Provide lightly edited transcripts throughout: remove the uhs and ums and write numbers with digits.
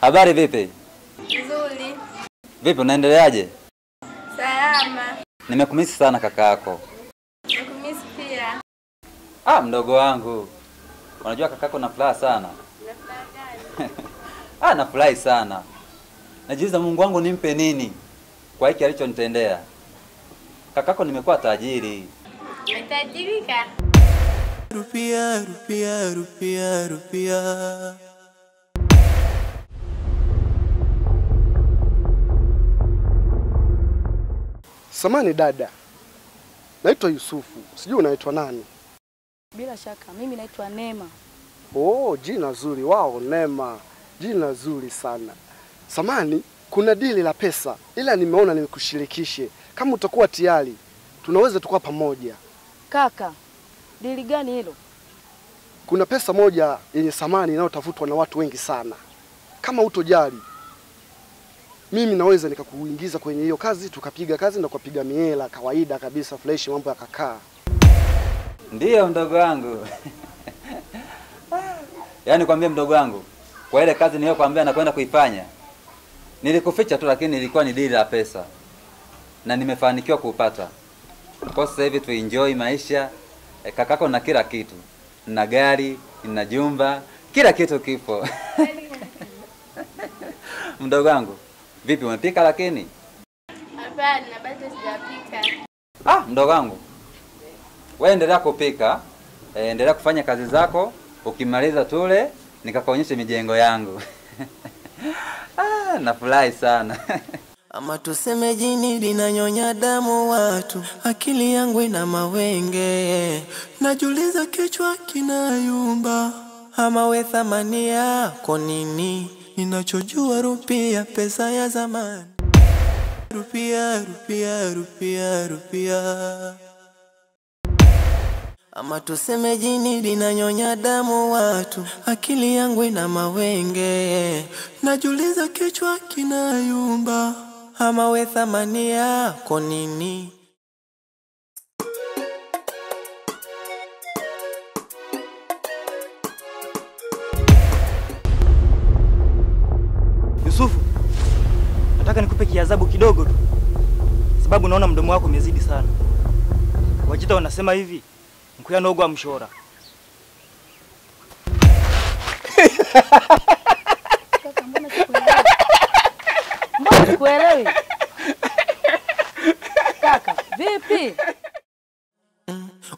Habari vipi? Nzuri. Vipi unaendeleaje? Salama. Nimekumisi sana kaka yako. Nimekumisi pia. Mdogo wangu. Unajua kakako na furaha sana. Unafurahi gani? Nafurahi sana. Najiuliza Mungu wangu nimpe nini kwa hiki alichonitendea. Kakako nimekuwa tajiri. Umetajirika? Rupia, rupia, rupia, rupia. Samani dada. Naitwa Yusufu. Sijui unaitwa nani? Bila shaka, mimi naitwa Neema. Oh, jina zuri. Wao, Neema. Jina zuri sana. Samani, kuna dili la pesa. Ila nimeona nikushirikishe. Kama utakuwa tayari, tunaweza tukua pamoja. Kaka, dili gani hilo? Kuna pesa moja yenye samani inayotafutwa na watu wengi sana. Kama utojali, mimi naweza nikakuingiza kwenye hiyo kazi, tukapiga kazi na kupiga miela kawaida kabisa, fresh, mambo ya kakaa. Ndiyo mdogo wangu. Yaani kwambia mdogo wangu, kwa ile kazi niliyokuambia nakwenda kuifanya, nilikuficha tu, lakini ilikuwa ni dili la pesa. Na nimefanikiwa kupata. Kwa sasa hivi tuenjoy maisha. Kakako na kila kitu. Na gari, na jumba, kila kitu kipo. Mdogo wangu, vipi umepika lakini? Hapana, bado sijapika. Mdogo wangu, wewe endelea kupika, endelea kufanya kazi zako, ukimaliza tule nikakuonyesha mijengo yangu. Nafurahi sana. Ama tuseme jini linanyonya damu watu, akili yangu ina mawenge, najiuliza kichwa kinayumba. Ama we thamani yako nini? Ninachojua rupia, pesa ya zamani. Rupia, rupia, rupia, rupia. Ama tuseme jini linanyonya damu watu, akili yangu ina mawenge, najiuliza kichwa kinayumba. Ama we thamani yako nini? Yusufu, nataka nikupe kiadhabu kidogo tu, sababu naona mdomo wako umezidi sana. Wajita wanasema hivi, mkuya nogwa mshora. Kaka, mbona sikuelewi? Mbona sikuelewi? Kaka, vipi?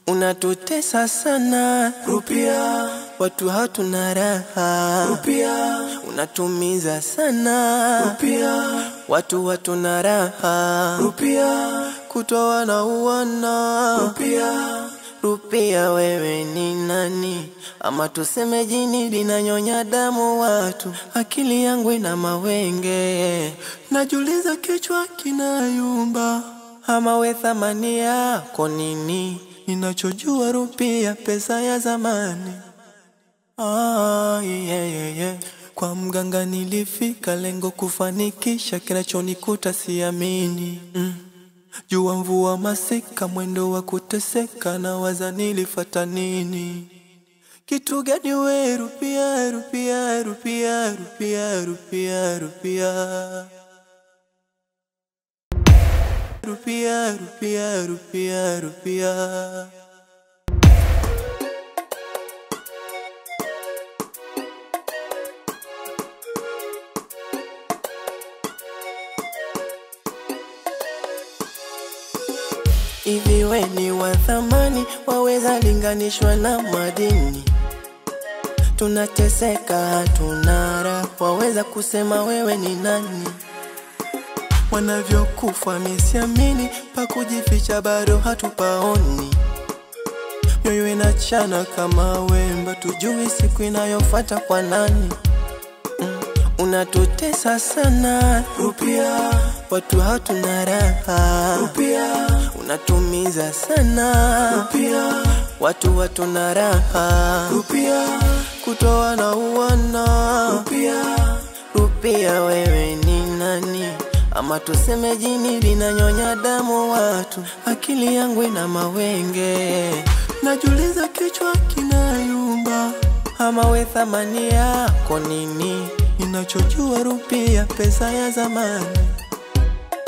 Unatutesa sana rupia, watu hatuna raha rupia. Unatumiza sana rupia, watu hatuna raha rupia. Kutoa na uwana rupia. Rupia, wewe ni nani? Ama tuseme jini linanyonya damu watu, akili yangu ina mawenge, najiuliza kichwa kinayumba. Ama we thamani yako nini? Ninachojua rupia, pesa ya zamani. Yeah. Kwa mganga nilifika, lengo kufanikisha, kinachonikuta siamini. Jua mvua masika, mwendo wa kuteseka, na waza nilifata nini? Kitu gani we rupia, rupia, rupia, rupia, rupia, rupia. Rupia, rupia, rupia, rupia. Hivi we ni wa thamani, waweza linganishwa na madini? Tunateseka hatuna raha, waweza kusema wewe ni nani? Wanavyokufa misiamini, pa kujificha bado hatupaoni. Mioyo inachana kama wemba, tujui siku inayofuata kwa nani. Unatutesa sana rupia, watu hatuna raha rupia. Unatumiza sana rupia, watu hatuna raha rupia. Kutoa na uwana rupia. Rupia, wewe ni nani? Ama tuseme jini linanyonya damu watu, akili yangu ina mawenge, najiuliza kichwa kinayumba. Ama we thamani yako nini? ninachojua rupia pesa ya zamani.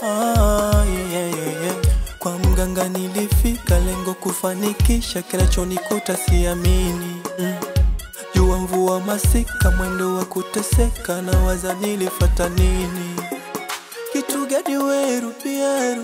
Yeah. Kwa mganga nilifika lengo kufanikisha, kinachonikuta siamini. Jua mvua masika mwendo wa kuteseka, na waza nilifata nini? Kitu gani we rupia?